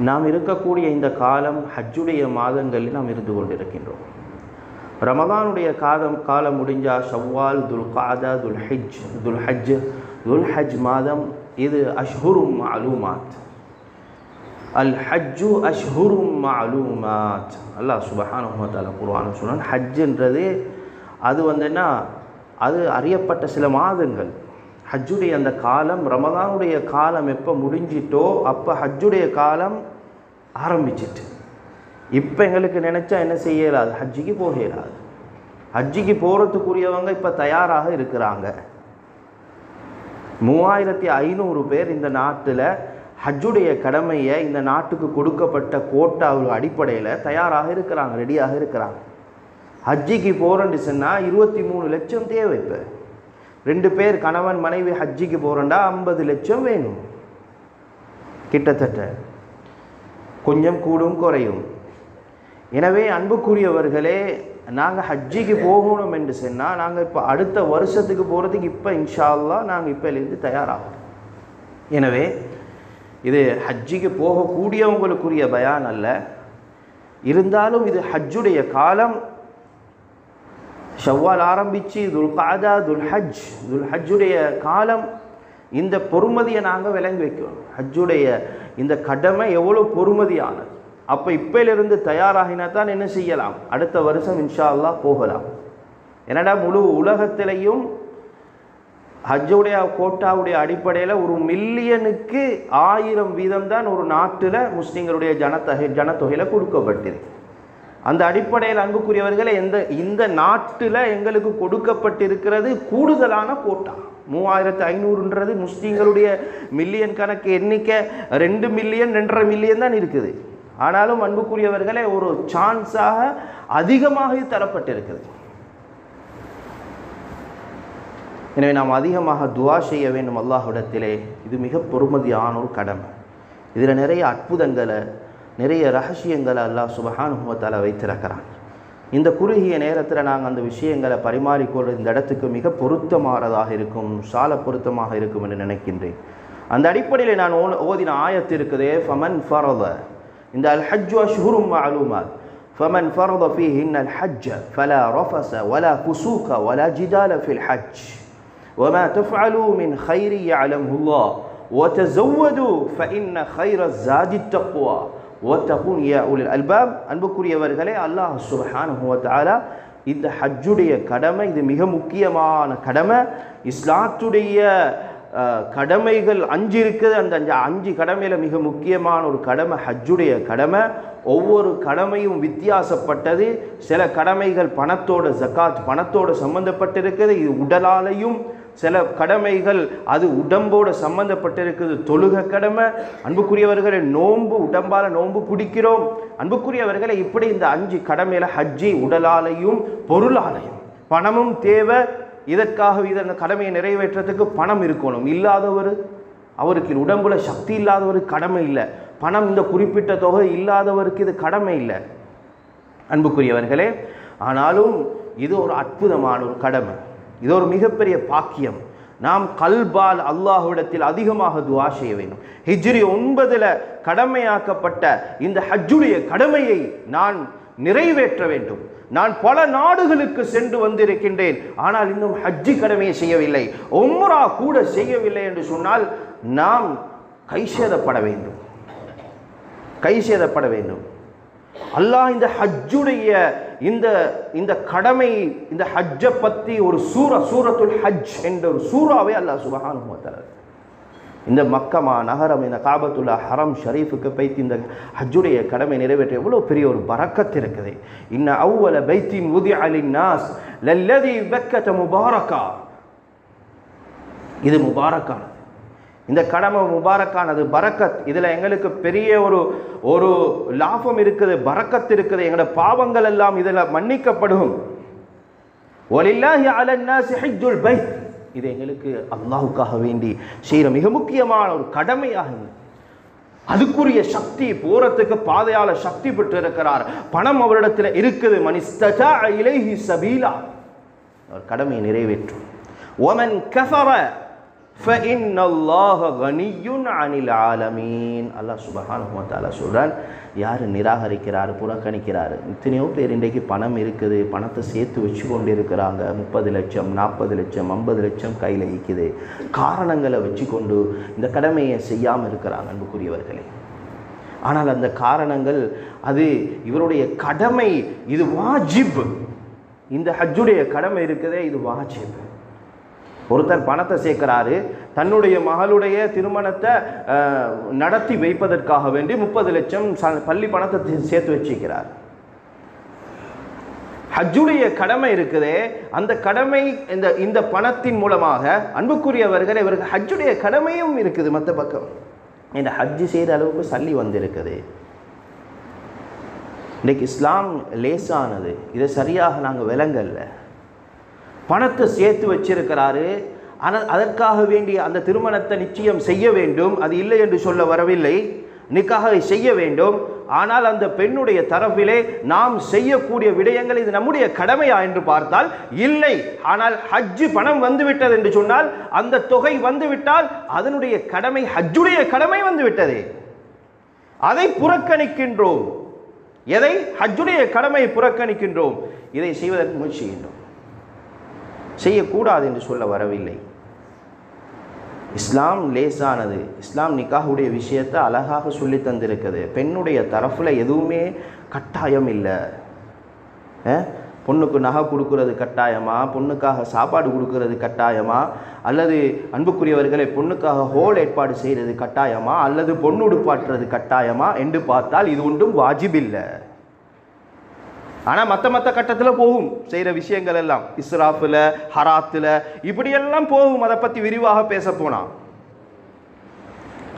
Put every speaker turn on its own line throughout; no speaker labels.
நாம் இருக்கக்கூடிய இந்த காலம் ஹஜ்ஜுடைய மாதங்களில் நாம் இருந்து கொண்டிருக்கின்றோம். ரமதானுடைய காலம் முடிஞ்சால் ஷவ்வால், துல்காதா, துல்ஹஜ் மாதம் இது அஷ்ஹுரும் மஅலூமாத். அல் ஹஜ்ஜு அஷ்ஹுரும் மஅலூமாத். அல்லாஹ் சுப்ஹானஹு வ தஆலா குர்ஆனில் சொன்னான், ஹஜ்ஜுன்றது அது வந்துன்னா அது அறியப்பட்ட சில மாதங்கள். ஹஜ்ஜுடைய அந்த காலம், ரமதானுடைய காலம் எப்போ முடிஞ்சிட்டோ அப்போ ஹஜ்ஜுடைய காலம் ஆரம்பிச்சிட்டு. இப்போ எங்களுக்கு நினச்சா என்ன செய்ய இயலாது, ஹஜ்ஜிக்கு போக இயலாது. ஹஜ்ஜிக்கு போகிறதுக்குரியவங்க இப்போ தயாராக இருக்கிறாங்க. 3500 பேர் இந்த நாட்டில் ஹஜ்ஜுடைய கடமையை இந்த நாட்டுக்கு கொடுக்கப்பட்ட கோட்டா அடிப்படையில் தயாராக இருக்கிறாங்க, ரெடியாக இருக்கிறாங்க. ஹஜ்ஜிக்கு போகிறேன்னு சொன்னால் 23 லட்சம் தேவை. இப்போ 2 பேர் கணவன் மனைவி ஹஜ்ஜிக்கு போகிறேன்டா 50 லட்சம் வேணும். கிட்டத்தட்ட கொஞ்சம் கூடும் குறையும். எனவே அன்புக்குரியவர்களே, நாங்கள் ஹஜ்ஜிக்கு போகணும் என்று சொன்னால் நாங்கள் இப்போ அடுத்த வருஷத்துக்கு போகிறதுக்கு இப்போ இன்ஷா அல்லாஹ் நாங்கள் இப்போலேருந்து தயாராகும். எனவே இது ஹஜ்ஜிக்கு போகக்கூடியவங்களுக்குரிய பயான் அல்ல. இருந்தாலும் இது ஹஜ்ஜுடைய காலம். ஷவ்வால் ஆரம்பித்து துல்காதா, துல்ஹஜ்ஜுடைய காலம். இந்த பொறுமதியை நாங்கள் விளங்கி வைக்கணும். ஹஜ்ஜுடைய இந்த கடமை எவ்வளோ பொறுமதியானது. அப்போ இப்போலேருந்து தயாராகினா தான் என்ன செய்யலாம், அடுத்த வருஷம் இன்ஷா அல்லாஹ் போகலாம். என்னடா முழு உலகத்திலையும் ஹஜ்ஜுடைய கோட்டாவுடைய அடிப்படையில் 1 மில்லியனுக்கு 1000 வீதம் தான் ஒரு நாட்டில் முஸ்லீம்களுடைய ஜனத்தொகையில் கொடுக்கப்பட்டிருக்கு. அந்த அடிப்படையில் அன்புக்குரியவர்களே, இந்த நாட்டில் எங்களுக்கு கொடுக்கப்பட்டிருக்கிறது கூடுதலான கோட்டா. 3500ன்றது முஸ்லீம்களுடைய மில்லியன் கணக்கு எண்ணிக்கை 2 மில்லியன் 2.5 மில்லியன் தான் இருக்குது. ஆனாலும் அன்புக்குரியவர்களே, ஒரு சான்ஸாக அதிகமாக தரப்பட்டிருக்கிறது. எனவே நாம் அதிகமாக துஆ செய்ய வேண்டும் அல்லாஹ்விடத்திலே. இது மிக பொறுமதியான ஒரு கடமை. இதில் நிறைய அற்புதங்களை, நிறைய ரகசியங்களை அல்லாஹ் சுப்ஹானஹு வ தஆலா வைத்திருக்கிறான். இந்த குறுகிய நேரத்தில் நாங்கள் அந்த விஷயங்களை பரிமாறிக்கொள்ள இந்த இடத்துக்கு மிக பொருத்தமானதாக இருக்கும், சால பொருத்தமாக இருக்கும் என்று நினைக்கின்றேன். அந்த அடிப்படையில் நான் ஓதின ஆயத்து இருக்குதே, ஃபமன் ஃபரத, இந்த அல் ஹஜ்ஜு அஷ்ஹுரும் மஅலூமாத், ஃபமன் ஃபரத ஃபீஹின்ன அல் ஹஜ்ஜ ஃபலா ரஃபஸ வலா ஃபுசூக வலா ஜிதால ஃபில் ஹஜ் வமா தஃஅலூ மின் கைரி யஅலமுல்லாஹ் வதஸவ்வது ஃபஇன்ன கைர ஸாதி தக்வா வத்தகுன் யா உலில் அல்பாப். அன்புக்குரியவர்களே, அல்லாஹ் சுப்ஹானஹு வ தஆலா இந்த ஹஜ்ஜுடைய கடமை இது மிக முக்கியமான கடமை. இஸ்லாத்துடைய கடமைகள் 5 இருக்குது. அந்த 5 கடமையில் மிக முக்கியமான ஒரு கடமை ஹஜ்ஜுடைய கடமை. ஒவ்வொரு கடமையும் வித்தியாசப்பட்டது. சில கடமைகள் பணத்தோட, ஜக்காத் பணத்தோடு சம்பந்தப்பட்டிருக்கிறது, இது உடலாலையும். சில கடமைகள் அது உடம்போடு சம்பந்தப்பட்டிருக்குது, தொழுக கடமை. அன்புக்குரியவர்களை, நோன்பு உடம்பால் நோன்பு பிடிக்கிறோம். அன்புக்குரியவர்களை, இப்படி இந்த 5 கடமையில் ஹஜ்ஜி உடலாலையும் பொருளாலையும். பணமும் தேவை. இதற்காக இந்த கடமையை நிறைவேற்றத்துக்கு பணம் இருக்கணும். இல்லாதவர், அவருக்கு உடம்புல சக்தி இல்லாதவருக்கு கடமை இல்லை. பணம் இந்த குறிப்பிட்ட தொகை இல்லாதவருக்கு இது கடமை இல்லை அன்புக்குரியவர்களே. ஆனாலும் இது ஒரு அற்புதமான ஒரு கடமை. இது ஒரு மிகப்பெரிய பாக்கியம். நாம் கல்பால் அல்லாஹ்விடத்தில் அதிகமாக துஆ செய்ய வேண்டும். ஹிஜ்ரி 9 கடமையாக்கப்பட்ட இந்த ஹஜ்ஜுடைய கடமையை நான் நிறைவேற்ற வேண்டும். நான் பல நாடுகளுக்கு சென்று வந்திருக்கின்றேன், ஆனால் இன்னும் ஹஜ்ஜி கடமையை செய்யவில்லை, உம்ரா கூட செய்யவில்லை என்று சொன்னால் நாம் கைசேதப்பட வேண்டும். அல்லாஹ் இந்த ஹஜ்ஜுடைய இந்த கடமை, இந்த ஹஜ்ஜை பற்றி ஒரு சூரத்துல் ஹஜ் என்ற ஒரு சூறாவை அல்லாஹ் சுப்ஹானஹு வ தஆலா இந்த மக்கமா நகரம், இந்த காபத்துல்லா ஹரம் ஷரீஃபுக்கு பைத்து இந்த ஹஜ்ஜுடைய கடமை நிறைவேற்ற எவ்வளோ பெரிய ஒரு பரக்கத் இருக்குது. இன்ன அவ்வல பைத்தின் உதிஅ லின்னாஸ் லல்லதி பக்கத முபாரக்கா. இது முபாரக்கானது, இந்த கடமை முபாரக்கானது, பரக்கத். இதில் எங்களுக்கு பெரிய ஒரு லாபம் இருக்குது, பரக்கத் இருக்குது. எங்களோட பாவங்கள் எல்லாம் இதில் மன்னிக்கப்படும். வலில்லாஹி அலன்னாஸி ஹஜ்ஜுல் பைத். இது எங்களுக்கு அல்லாஹுக்காக வேண்டி செய்கிற மிக முக்கியமான ஒரு கடமையாக. அதுக்குரிய சக்தி போறதுக்கு பாதையாளர் சக்தி பெற்று இருக்கிறார், பணம் அவரிடத்தில் இருக்குது. மனிஸ்ததா இலைஹி சபீலா, அவர் கடமையை நிறைவேற்றும். ஒமன் கஃபர فَإِنَّ اللَّهَ غَنِيٌّ عَنِ الْعَالَمِينَ. அல்லாஹ் சுப்ஹானஹு வ தஆலா சொல்றான், யார் நிராகரிக்கிறார், புறக்கணிக்கிறார். எத்தனையோ பேர் இன்றைக்கு பணம் இருக்குது, பணத்தை சேர்த்து வச்சு கொண்டு இருக்கிறாங்க. 30 லட்சம் 40 லட்சம் 50 லட்சம் கையில் இருக்குது. காரணங்களை வச்சு கொண்டு இந்த கடமையை செய்யாமல் இருக்கிறாங்க அன்புக்குரியவர்களே. ஆனால் அந்த காரணங்கள் அது இவருடைய கடமை, இது வாஜிப். இந்த ஹஜ்ஜுடைய கடமை இருக்குதே, இது வாஜிப். ஒருத்தர் பணத்தை சேர்க்கிறாரு, தன்னுடைய மகளுடைய திருமணத்தை நடத்தி வைப்பதற்காக வேண்டி 30 லட்சம் பள்ளி பணத்தை சேர்த்து வச்சிருக்கிறார். ஹஜ்ஜுடைய கடமை இருக்குதே, அந்த கடமை இந்த பணத்தின் மூலமாக அன்புக்குரியவர்கள் இவருக்கு ஹஜ்ஜுடைய கடமையும் இருக்குது. மற்ற பக்கம் இந்த ஹஜ்ஜு செய்கிற அளவுக்கு சல்லி வந்திருக்குது. இன்றைக்கு இஸ்லாம் லேசானது, இதை சரியாக நாங்கள் விளங்கல்ல. பணத்தை சேர்த்து வச்சிருக்கிறாரு, ஆனால் அதற்காக வேண்டிய அந்த திருமணத்தை நிச்சயம் செய்ய வேண்டும், அது இல்லை என்று சொல்ல வரவில்லை, நிக்காக செய்ய வேண்டும். ஆனால் அந்த பெண்ணுடைய தரப்பிலே நாம் செய்யக்கூடிய விடயங்கள் இது நம்முடைய கடமையா என்று பார்த்தால் இல்லை. ஆனால் ஹஜ்ஜு பணம் வந்துவிட்டது என்று சொன்னால், அந்த தொகை வந்துவிட்டால் அதனுடைய கடமை, ஹஜ்ஜுடைய கடமை வந்துவிட்டது. அதை புறக்கணிக்கின்றோம். எதை? ஹஜ்ஜுடைய கடமையை புறக்கணிக்கின்றோம். இதை செய்வதற்கு முயற்சி செய்கின்றோம். செய்யக்கூடாது என்று சொல்ல வரவில்லை. இஸ்லாம் லேசானது. இஸ்லாம் நிக்காஹுடைய விஷயத்தை அழகாக சொல்லி தந்திருக்குது. பெண்ணுடைய தரப்பில் எதுவுமே கட்டாயம் இல்லை. பொண்ணுக்கு நகை கொடுக்கறது கட்டாயமா, பொண்ணுக்காக சாப்பாடு கொடுக்கறது கட்டாயமா, அல்லது அன்புக்குரியவர்களை பொண்ணுக்காக ஹோல் ஏற்பாடு செய்கிறது கட்டாயமா, அல்லது பொண்ணு உடுப்பாட்டுறது கட்டாயமா என்று பார்த்தால் இது ஒன்றும் வாஜிப் இல்லை. ஆனால் மற்ற கட்டத்தில் போகும் செய்கிற விஷயங்கள் எல்லாம், இஸ்ராஃபில் ஹராத்தில் இப்படியெல்லாம் போகும். அதை பற்றி விரிவாக பேச போனான்.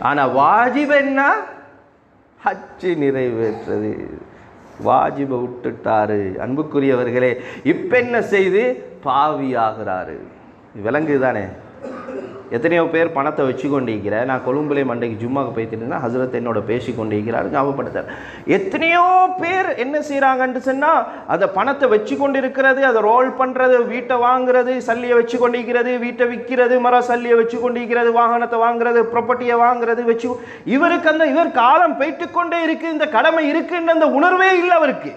ஆனால் வாஜிப் என்ன? ஹஜ்ஜு நிறைவேற்றது. வாஜிபை விட்டுட்டாரு அன்புக்குரியவர்களே. இப்போ என்ன செய்து பாவியாகிறாரு. விலங்கு தானே. எத்தனையோ பேர் பணத்தை வச்சு கொண்டிருக்கிறேன். நான் கொழும்புலே மண்டைக்கு ஜும்மாவுக்கு போய்த்துட்டுனா ஹசரத் என்னோட பேசி கொண்டிருக்கிறார், ஞாபகப்படுத்தார். எத்தனையோ பேர் என்ன செய்கிறாங்கன்னு சொன்னால், அந்த பணத்தை வச்சு கொண்டு இருக்கிறது, அதை ரோல் பண்ணுறது, வீட்டை வாங்குறது, சல்லியை வச்சு கொண்டிருக்கிறது, வீட்டை விற்கிறது, சல்லியை வச்சு கொண்டிருக்கிறது, வாகனத்தை வாங்குறது, ப்ராப்பர்ட்டியை வாங்குறது வச்சு இவருக்கு இவர் காலம் போய்ட்டு கொண்டே இருக்குது. இந்த கடமை இருக்குன்னு அந்த உணர்வே இல்லை அவருக்கு.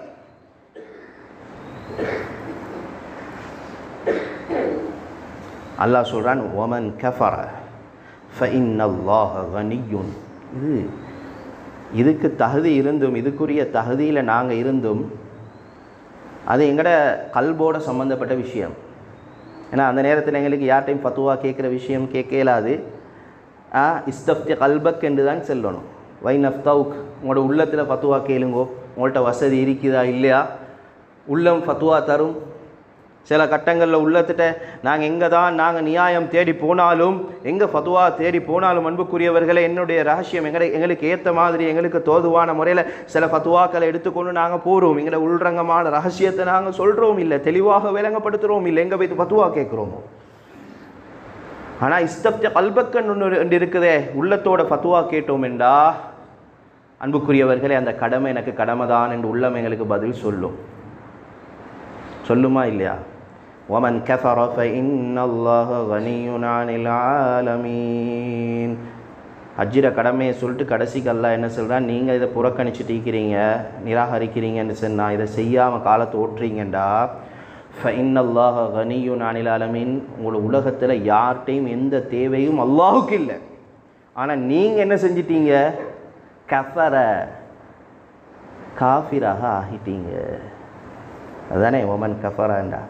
அல்லாஹ் சொல்றான், ஒமன் கஃபர ஃபஇன்னல்லாஹ கனியுன். இதுக்கு தகுதி இருந்தும், இதுக்குரிய தகுதியில் நாங்கள் இருந்தும், அது எங்கட கல்போட சம்மந்தப்பட்ட விஷயம். ஏன்னா அந்த நேரத்தில் எங்களுக்கு யார்டையும் ஃபத்துவா கேட்குற விஷயம் கேட்க இயலாது. இஸ்தப்தி கல்பக் என்று தான் சொல்லணும். வைனஃப்தவுக், உங்களோட உள்ளத்தில் ஃபத்துவா கேளுங்கோ. உங்கள்கிட்ட வசதி இருக்குதா இல்லையா, உள்ளம் ஃபத்துவா தரும். சில கட்டங்களில் உள்ளத்திட்ட நாங்கள் நியாயம் தேடி போனாலும், எங்கே ஃபத்துவா தேடி போனாலும் அன்புக்குரியவர்களை என்னுடைய ரகசியம் எங்களுக்கு ஏற்ற மாதிரி, எங்களுக்கு தோதுவான முறையில் சில ஃபத்துவாக்களை எடுத்துக்கொண்டு நாங்கள் போகிறோம். எங்களை உள்ரங்கமான ரகசியத்தை நாங்கள் சொல்கிறோம் இல்லை, தெளிவாக விளங்கப்படுத்துகிறோம் இல்லை, எங்கே போய்த்து ஃபத்துவா கேட்குறோமோ. ஆனால் இஸ்தப்த கல்பக்கன் ஒன்று இருக்குதே, உள்ளத்தோட ஃபத்துவா கேட்டோம் என்றா அன்புக்குரியவர்களே அந்த கடமை எனக்கு கடமை தான் என்று உள்ளம் எங்களுக்கு பதில் சொல்லுமா இல்லையா? وَمَنْ كَفَرَ فَإِنَّ اللَّهَ غَنِيٌّ عَنِ الْعَالَمِينَ. ஹஜ்ஜிர கடமையை சொல்லிட்டு கடைசிக்கு அல்லாஹ் என்ன சொல்கிறான், நீங்கள் இதை புறக்கணிச்சுட்டு இருக்கிறீங்க, நிராகரிக்கிறீங்கன்னு சொன்னால், இதை செய்யாமல் காலத்தை ஓட்டுறீங்கண்டா, فَإِنَّ اللَّهَ غَنِيٌّ عَنِ الْعَالَمِينَ. உங்களோட உலகத்தில் யார்கிட்டையும் எந்த தேவையும் அல்லாஹுக்கு இல்லை. ஆனால் நீங்கள் என்ன செஞ்சிட்டீங்க? கஃபர, காஃபிராக ஆகிட்டீங்க. அதுதானே ஒமன் கஃபராண்டா.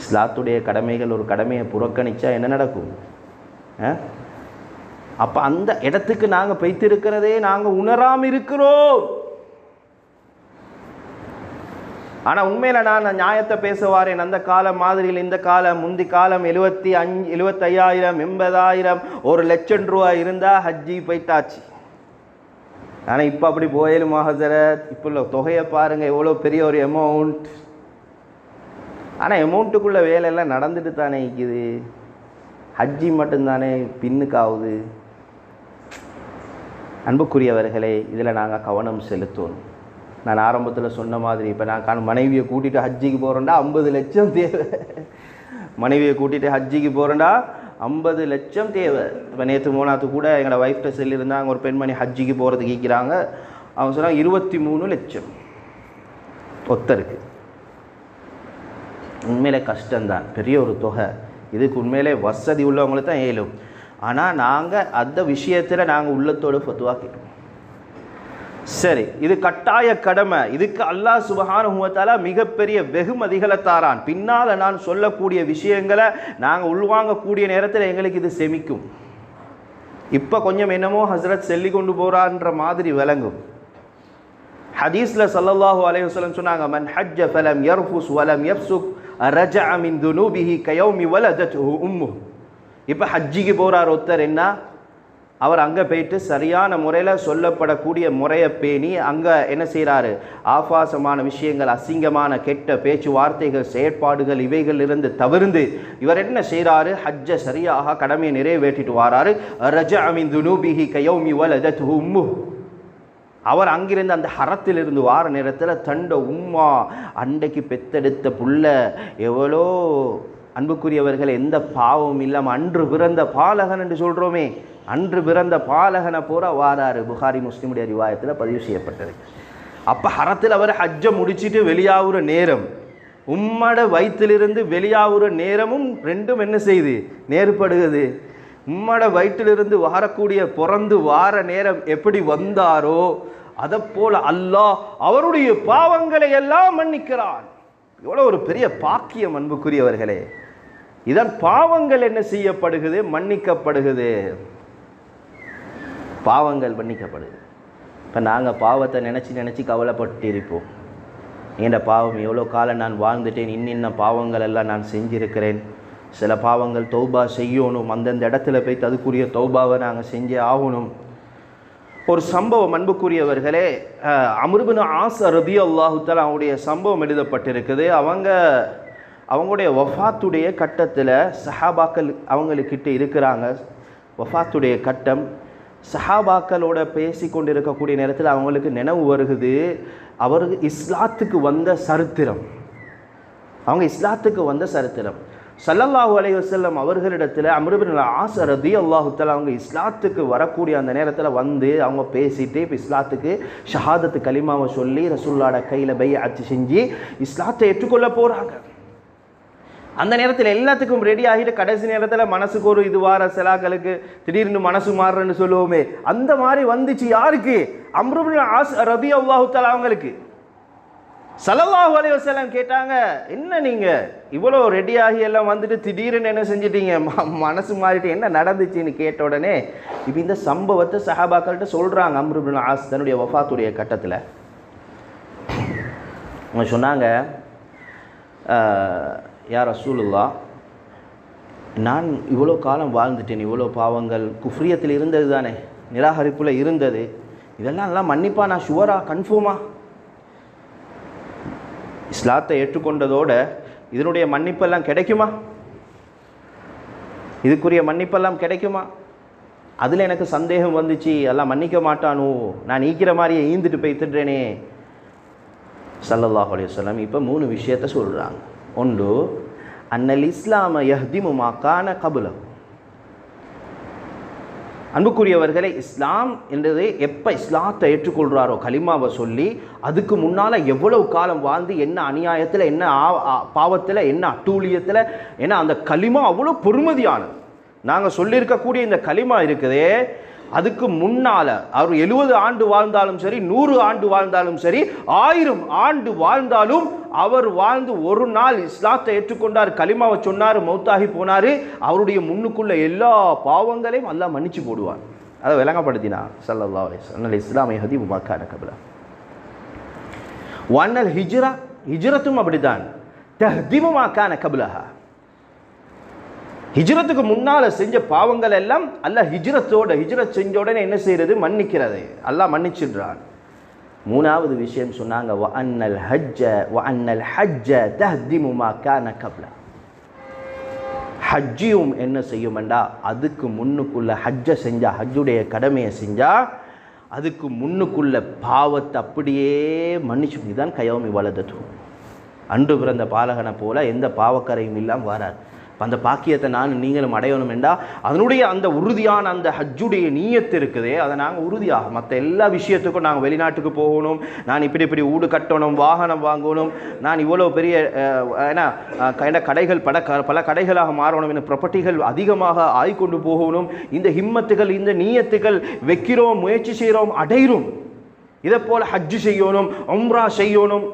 இஸ்லாத்துடைய கடமைகள் ஒரு கடமையை புறக்கணிச்சா என்ன நடக்கும்? அப்போ அந்த இடத்துக்கு நாங்கள் போய்த்திருக்கிறதே நாங்கள் உணராமல் இருக்கிறோம். ஆனால் உண்மையில் நான் நியாயத்தை பேசுவாரேன். அந்த காலம் மாதிரியில் இந்த காலம், முந்தி காலம் 75,000 80,000 1,00,000 இருந்தால் ஹஜ்ஜி போய்த்தாச்சு. ஆனால் இப்போ அப்படி போயலுமா ஹசரத்? இப்போ உள்ள தொகையை பாருங்கள், எவ்வளோ பெரிய ஒரு அமௌண்ட். ஆனால் அமௌண்ட்டுக்குள்ளே வேலையெல்லாம் நடந்துட்டு தானே இருக்குது. ஹஜ்ஜி மட்டும்தானே பின்னுக்காகுது. அன்புக்குரியவர்களே, இதில் நாங்கள் கவனம் செலுத்தணும். நான் ஆரம்பத்தில் சொன்ன மாதிரி, இப்போ நான் மனைவியை கூட்டிகிட்டு ஹஜ்ஜிக்கு போகிறோன்னா 50 லட்சம் தேவை. மனைவியை கூட்டிகிட்டு ஹஜ்ஜிக்கு போகிறேன்டா 50 லட்சம் தேவை. இப்போ நேற்று மூணாத்து கூட எங்களோட ஒய்ஃப்ட்ட சொல்லியிருந்தாங்க, ஒரு பெண்மணி ஹஜ்ஜிக்கு போகிறதுக்கு கேட்குறாங்க. அவங்க சொன்னாங்க 23 லட்சம் ஒத்தருக்கு. உண்மையிலே கஷ்டம்தான், பெரிய ஒரு தொகை. இதுக்கு உண்மையிலே வசதி உள்ளவங்களுக்கு தான் ஏழும். ஆனால் நாங்கள் அந்த விஷயத்தில் நாங்கள் உள்ளத்தோடு ஃபத்வா கேட்டோம். சரி, இது கட்டாய கடமை. இதுக்கு அல்லாஹ் சுப்ஹானஹு வ தஆலா மிகப்பெரிய வெகுமதிகளை தாரான். பின்னால் நான் சொல்லக்கூடிய விஷயங்களை நாங்கள் உள்வாங்கக்கூடிய நேரத்தில் எங்களுக்கு இது செமிக்கும். இப்போ கொஞ்சம் என்னமோ ஹஸ்ரத் சொல்லி கொண்டு போகிறான்ற மாதிரி விளங்கும். ஹதீஸில் ஸல்லல்லாஹு அலைஹி வஸல்லம் சொன்னாங்க, மன் ஹஜ்ஜ ஃபலம் யர்ஃபுஸ் வலம் யஃப்சுக் ரஜஅ மின் துனூபிஹி கயௌமி வலதத்ஹு உம்முஹு. இப்போ ஹஜ்ஜிக்கு போகிறார் ஒருத்தர், என்ன அவர் அங்கே போயிட்டு சரியான முறையில் சொல்லப்படக்கூடிய முறையை பேணி அங்கே என்ன செய்கிறாரு, ஆபாசமான விஷயங்கள், அசிங்கமான கெட்ட பேச்சுவார்த்தைகள், செயற்பாடுகள் இவைகளிலிருந்து தவிர்ந்து இவர் என்ன செய்கிறாரு, ஹஜ்ஜை சரியாக கடமையை நிறைவேற்றிட்டு வாராரு. ரஜஅ மின் துனூபிஹி கயௌமி வலதத்ஹு உம்முஹு. அவர் அங்கிருந்து அந்த ஹரத்திலிருந்து வார நேரத்தில் தண்ட உம்மா, அண்டைக்கு பெத்தெடுத்த புள்ள, எவ்வளோ அன்புக்குரியவர்கள், எந்த பாவமும் இல்லாமல் அன்று பிறந்த பாலகன் என்று சொல்கிறோமே, அன்று பிறந்த பாலகனை பூரா வாராரு. புகாரி முஸ்லிமுடைய ரிவாயத்தில் பதிவு செய்யப்பட்டது. அப்போ ஹரத்தில் அவர் ஹஜ்ஜை முடிச்சுட்டு வெளியாகிற நேரம், உம்மட வயிற்றிலிருந்து வெளியாகிற நேரமும் ரெண்டும் என்ன செய்து நேர்படுகிறது. உம்மட வயிற்றிலிருந்து வாரக்கூடிய பிறந்து வார நேரம் எப்படி வந்தாரோ அதை போல அல்லாஹ் அவருடைய பாவங்களை எல்லாம் மன்னிக்கிறான். எவ்வளோ ஒரு பெரிய பாக்கியம் அன்புக்குரியவர்களே. இதன் பாவங்கள் என்ன செய்யப்படுகிறது, மன்னிக்கப்படுகிறது. பாவங்கள் மன்னிக்கப்படுது. இப்போ நாங்கள் பாவத்தை நினச்சி கவலைப்பட்டு இருப்போம். என்ற பாவம் எவ்வளோ காலம் நான் வாழ்ந்துட்டேன், இன்னின்ன பாவங்கள் எல்லாம் நான் செஞ்சிருக்கிறேன். சில பாவங்கள் தௌபா செய்யணும், அந்தந்த இடத்துல போய் அதுக்குரிய தௌபாவை நாங்கள் செஞ்சே ஆகணும். ஒரு சம்பவம் அன்புக்குரியவர்களே, அம்ர் இப்னு ஆஸ் ரலியல்லாஹு தஆலா அவருடைய சம்பவம் எழுதப்பட்டிருக்குது. அவங்களுடைய வஃபாத்துடைய கட்டத்தில் சஹாபாக்கள் அவங்களுக்கிட்ட இருக்கிறாங்க. வஃபாத்துடைய கட்டம், சஹாபாக்களோட பேசி கொண்டு இருக்கக்கூடிய நேரத்தில் அவங்களுக்கு நினைவு வருகுது, அவருக்கு இஸ்லாத்துக்கு வந்த சரித்திரம். அவங்க இஸ்லாத்துக்கு வந்த சரித்திரம். ஸல்லல்லாஹு அலைஹி வஸல்லம் அவர்களிடத்தில் அம்ர் இப்னு ஆஸ் ரலியல்லாஹு தஆலா அவங்க இஸ்லாத்துக்கு வரக்கூடிய அந்த நேரத்தில் வந்து அவங்க பேசிட்டு இப்போ இஸ்லாத்துக்கு ஷஹாதத்து கலிமாவை சொல்லி ரசூலுல்லாஹ்ட கையில் பைஅத் செஞ்சு இஸ்லாத்தை ஏற்றுக்கொள்ள போகிறாங்க. அந்த நேரத்தில் எல்லாத்துக்கும் ரெடி ஆகிட்டு கடைசி நேரத்தில் மனசுக்கு ஒரு இது வார சிலாக்களுக்கு திடீர்னு மனசு மாறுறன்னு சொல்லுவோமே, அந்த மாதிரி வந்துச்சு. யாருக்கு? அம்ர் இப்னு ஆஸ் ரலியல்லாஹு தஆலா அவங்களுக்கு. ஸல்லல்லாஹு அலைஹி வஸல்லம் கேட்டாங்க, என்ன நீங்கள் இவ்வளோ ரெடியாகி எல்லாம் வந்துட்டு திடீர்னு என்ன செஞ்சிட்டீங்க, மனசு மாறிட்டு என்ன நடந்துச்சுன்னு கேட்ட உடனே இப்போ இந்த சம்பவத்தை சஹாபாக்கள்கிட்ட சொல்கிறாங்க. அம்ர் இப்னு ஆஸ் தன்னுடைய வஃபாத்துடைய கட்டத்தில் அவங்க சொன்னாங்க, யா ரசூலுல்லாஹ், நான் இவ்வளோ காலம் வாழ்ந்துட்டேன், இவ்வளோ பாவங்கள் குஃப்ரியத்தில் இருந்தது தானே, நிராகரிப்பில் இருந்தது, இதெல்லாம் மன்னிப்பா, நான் ஷுவரா, கன்ஃபார்மா? இஸ்லாத்தை ஏற்றுக்கொண்டதோட இதனுடைய மன்னிப்பெல்லாம் கிடைக்குமா, இதுக்குரிய மன்னிப்பெல்லாம் கிடைக்குமா? அதில் எனக்கு சந்தேகம் வந்துச்சு, எல்லாம் மன்னிக்க மாட்டானோ, நான் நீக்கிற மாதிரியே ஈந்துட்டு போய் திட்டுறேனே. ஸல்லல்லாஹு அலைஹி வஸல்லம் இப்போ 3 விஷயத்தை சொல்கிறாங்க. ஒன்று, அன்னல் இஸ்லாம யஹ்திமு மா கான கபுலஹு. அன்புக்குரியவர்களை, இஸ்லாம் என்றது எப்போ இஸ்லாத்தை ஏற்றுக்கொள்கிறாரோ கலிமாவை சொல்லி, அதுக்கு முன்னால் எவ்வளவு காலம் வாழ்ந்து என்ன அநியாயத்தில், என்ன பாவத்தில், என்ன அட்டூழியத்தில், ஏன்னா அந்த கலிமா அவ்வளோ பொறுமதியானது. நாங்கள் சொல்லியிருக்கக்கூடிய இந்த கலிமா இருக்குதே, அதுக்கு முன்னால் அவர் 70 ஆண்டு வாழ்ந்தாலும் சரி, 100 ஆண்டு வாழ்ந்தாலும் சரி, 1000 ஆண்டு வாழ்ந்தாலும் அவர் வாழ்ந்து ஒரு நாள் இஸ்லாத்தை ஏற்றுக்கொண்டார், கலிமாவை சொன்னார், மௌத்தாகி போனார், அவருடைய முன்னுக்குள்ள எல்லா பாவங்களையும் அல்லாஹ் மன்னிச்சு போடுவார். அதை விளங்கப்படுத்தினார் ஸல்லல்லாஹு அலைஹி வஸல்லம். இஸ்லாமை ஹதீபு மாக்கான கபலா வன்னல் ஹிஜ்ரா, ஹிஜ்ரத்தும் அப்படித்தான், தஹ்தீமு மாக்கான கபலஹா. ஹிஜ்ரத்துக்கு முன்னால் செஞ்ச பாவங்கள் எல்லாம் அல்லாஹ் ஹிஜ்ரத் செஞ்ச உடனே என்ன செய்கிறது, மன்னிக்கிறது. அல்லாஹ் மன்னிச்சிடுறான். 3வது விஷயம் சொன்னாங்க, வ அன்னல் ஹஜ்ஜ தஹ்திமு மா கான கப்ல. ஹஜ்ஜியும் என்ன செய்யுமெண்டா, அதுக்கு முன்னுக்குள்ள ஹஜ்ஜை செஞ்சா, ஹஜ்ஜுடைய கடமையை செஞ்சா, அதுக்கு முன்னுக்குள்ள பாவத்தை அப்படியே மன்னிச்சு. இதுதான் கயௌமி வலதத்து. அன்று பிறந்த பாலகனை போல எந்த பாவக்கரையும் இல்லாமல் வராது. அந்த பாக்கியத்தை நீங்களும் அடையணும் என்றால் அதனுடைய அந்த உறுதியான அந்த ஹஜ்ஜுடைய நீயத்து இருக்குதே, அதை நாங்கள் உறுதியாக மற்ற எல்லா விஷயத்துக்கும் நாங்கள் வெளிநாட்டுக்கு போகணும், நான் இப்படி ஊடு கட்டணும், வாகனம் வாங்கணும், நான் இவ்வளோ பெரிய ஏன்னா கடைகள் பல கடைகளாக மாறணும், இந்த ப்ராப்பர்ட்டிகள் அதிகமாக ஆய்கொண்டு போகணும், இந்த ஹிம்மத்துகள் இந்த நீயத்துகள் வைக்கிறோம், முயற்சி செய்கிறோம், அடைகிறோம். இதை போல் ஹஜ்ஜு செய்யணும், உம்ரா செய்யணும்,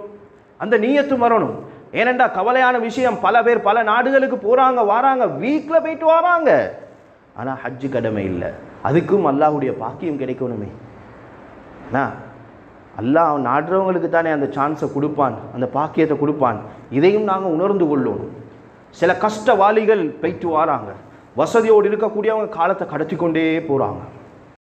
அந்த நீயத்து வரணும். ஏனென்றா கவலையான விஷயம், பல பேர் பல நாடுகளுக்கு போகிறாங்க வராங்க, வீட்டில் போயிட்டு வராங்க, ஆனால் ஹஜ்ஜு கடமை இல்லை. அதுக்கும் அல்லாஹ்வுடைய பாக்கியம் கிடைக்கணுமே. அல்லாஹ் நாடுறவங்களுக்கு தானே அந்த சான்ஸை கொடுப்பான், அந்த பாக்கியத்தை கொடுப்பான். இதையும் நாங்கள் உணர்ந்து கொள்ளணும். சில கஷ்டவாளிகள் போயிட்டு வராங்க, வசதியோடு இருக்கக்கூடியவங்க காலத்தை கடத்தி கொண்டே போகிறாங்க.